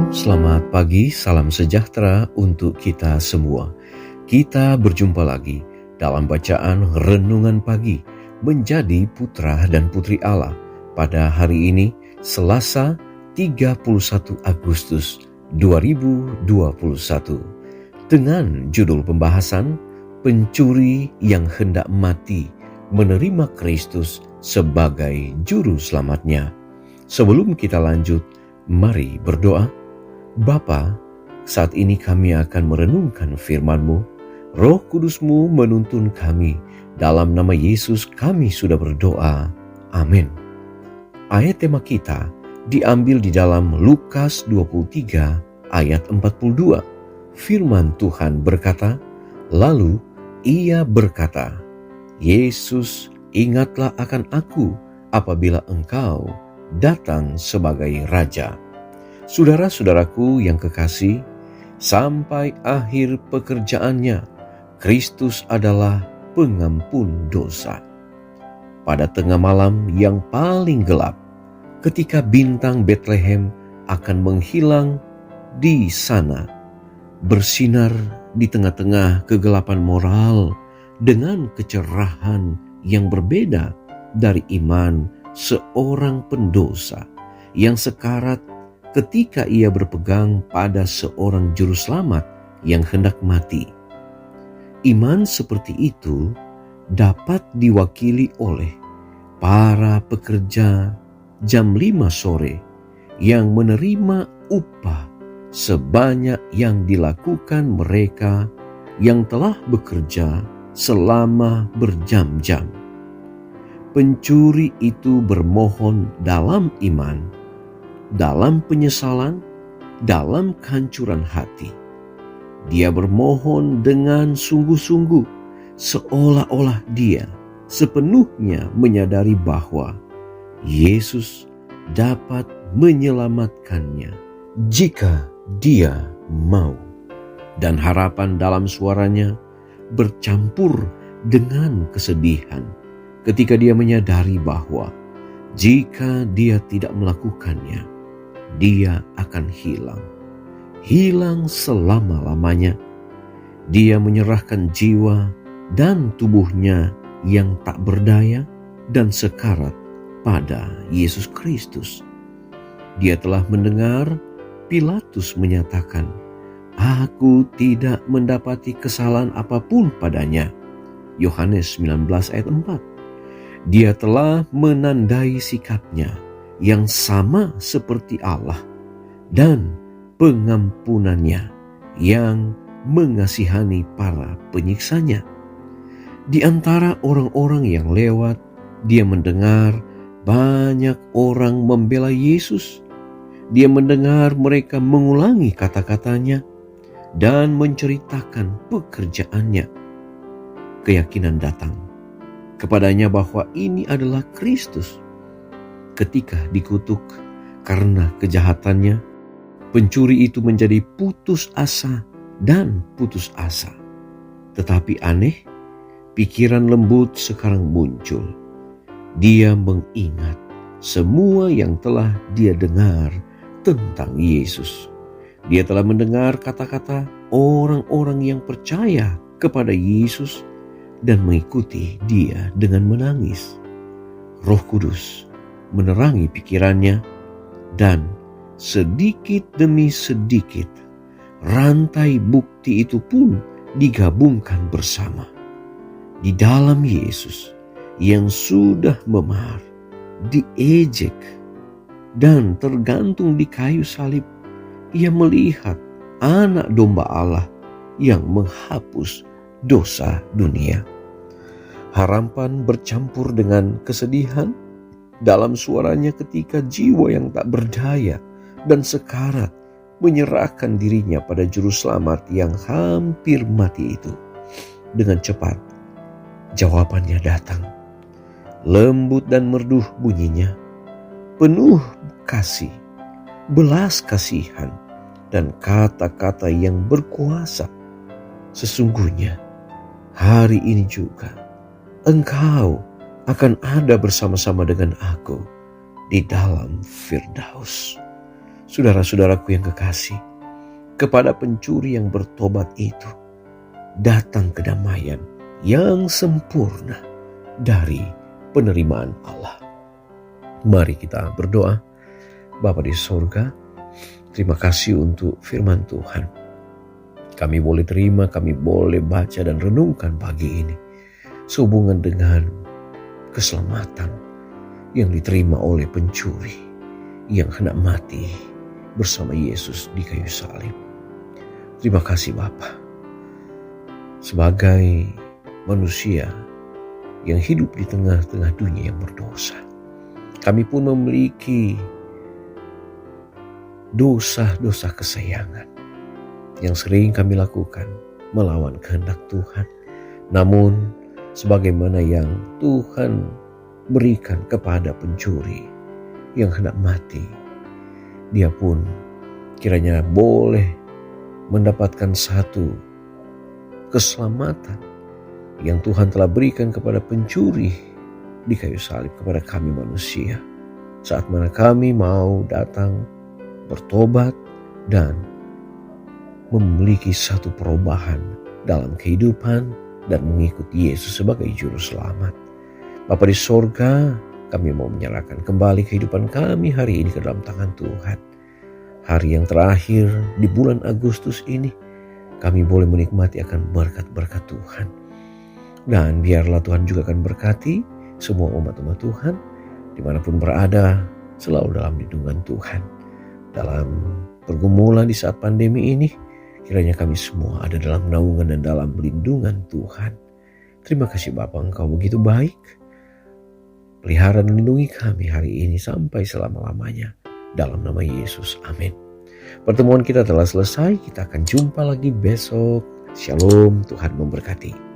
selamat pagi, salam sejahtera untuk kita semua. Kita berjumpa lagi dalam bacaan Renungan Pagi menjadi putra dan putri Allah pada hari ini, Selasa 31 Agustus 2021. Dengan judul pembahasan, Pencuri yang hendak mati menerima Kristus sebagai juru selamatnya. Sebelum kita lanjut, mari berdoa. Bapa, saat ini kami akan merenungkan firman-Mu. Roh Kudus-Mu menuntun kami. Dalam nama Yesus kami sudah berdoa. Amin. Ayat tema kita diambil di dalam Lukas 23 ayat 42. Firman Tuhan berkata, lalu ia berkata, Yesus, ingatlah akan aku apabila engkau datang sebagai Raja. Saudara-saudaraku yang kekasih, sampai akhir pekerjaannya, Kristus adalah pengampun dosa. Pada tengah malam yang paling gelap, ketika bintang Betlehem akan menghilang di sana, bersinar di tengah-tengah kegelapan moral dengan kecerahan yang berbeda dari iman seorang pendosa yang sekarat ketika ia berpegang pada seorang juru selamat yang hendak mati. Iman seperti itu dapat diwakili oleh para pekerja jam 5 sore yang menerima upah sebanyak yang dilakukan mereka yang telah bekerja selama berjam-jam. Pencuri itu bermohon dalam iman, dalam penyesalan, dalam kehancuran hati. Dia bermohon dengan sungguh-sungguh, seolah-olah dia sepenuhnya menyadari bahwa Yesus dapat menyelamatkannya jika dia mau. Dan harapan dalam suaranya bercampur dengan kesedihan ketika dia menyadari bahwa jika dia tidak melakukannya, dia akan hilang selama-lamanya. Dia menyerahkan jiwa dan tubuhnya yang tak berdaya dan sekarat pada Yesus Kristus. Dia telah mendengar Pilatus menyatakan, "Aku tidak mendapati kesalahan apapun padanya." Yohanes 19 ayat 4. Dia telah menandai sikapnya yang sama seperti Allah dan pengampunannya yang mengasihani para penyiksanya. Di antara orang-orang yang lewat, dia mendengar banyak orang membela Yesus. Dia mendengar mereka mengulangi kata-katanya dan menceritakan pekerjaannya. Keyakinan datang kepadanya bahwa ini adalah Kristus. Ketika dikutuk karena kejahatannya, pencuri itu menjadi putus asa dan putus asa. Tetapi aneh, pikiran lembut sekarang muncul. Dia mengingat semua yang telah dia dengar tentang Yesus. Dia telah mendengar kata-kata orang-orang yang percaya kepada Yesus dan mengikuti dia dengan menangis. Roh Kudus menerangi pikirannya dan sedikit demi sedikit rantai bukti itu pun digabungkan bersama. Di dalam Yesus yang sudah memar, diejek, dan tergantung di kayu salib, ia melihat anak domba Allah yang menghapus dosa dunia. Harapan bercampur dengan kesedihan dalam suaranya ketika jiwa yang tak berdaya dan sekarat menyerahkan dirinya pada juru selamat yang hampir mati itu. Dengan cepat, jawabannya datang. Lembut dan merdu bunyinya, penuh kasih, belas kasihan, dan kata-kata yang berkuasa. Sesungguhnya, hari ini juga engkau akan ada bersama-sama dengan aku di dalam Firdaus. Saudara-saudaraku yang kekasih, kepada pencuri yang bertobat itu datang kedamaian yang sempurna dari penerimaan Allah. Mari kita berdoa. Bapa di sorga, terima kasih untuk firman Tuhan. Kami boleh terima, kami boleh baca dan renungkan pagi ini sehubungan dengan keselamatan yang diterima oleh pencuri yang hendak mati bersama Yesus di kayu salib. Terima kasih Bapa. Sebagai manusia yang hidup di tengah-tengah dunia yang berdosa, kami pun memiliki dosa-dosa kesayangan yang sering kami lakukan melawan kehendak Tuhan. Namun sebagaimana yang Tuhan berikan kepada pencuri yang hendak mati, dia pun kiranya boleh mendapatkan satu keselamatan yang Tuhan telah berikan kepada pencuri di kayu salib kepada kami manusia. Saat mana kami mau datang bertobat dan memiliki satu perubahan dalam kehidupan dan mengikuti Yesus sebagai juru selamat. Bapa di sorga, kami mau menyerahkan kembali kehidupan kami hari ini ke dalam tangan Tuhan. Hari yang terakhir di bulan Agustus ini, kami boleh menikmati akan berkat-berkat Tuhan. Dan biarlah Tuhan juga akan berkati semua umat-umat Tuhan, dimanapun berada, selalu dalam lindungan Tuhan. Dalam pergumulan di saat pandemi ini, kiranya kami semua ada dalam naungan dan dalam lindungan Tuhan. Terima kasih Bapa, Engkau begitu baik. Pelihara dan lindungi kami hari ini sampai selama-lamanya. Dalam nama Yesus, amin. Pertemuan kita telah selesai, kita akan jumpa lagi besok. Shalom, Tuhan memberkati.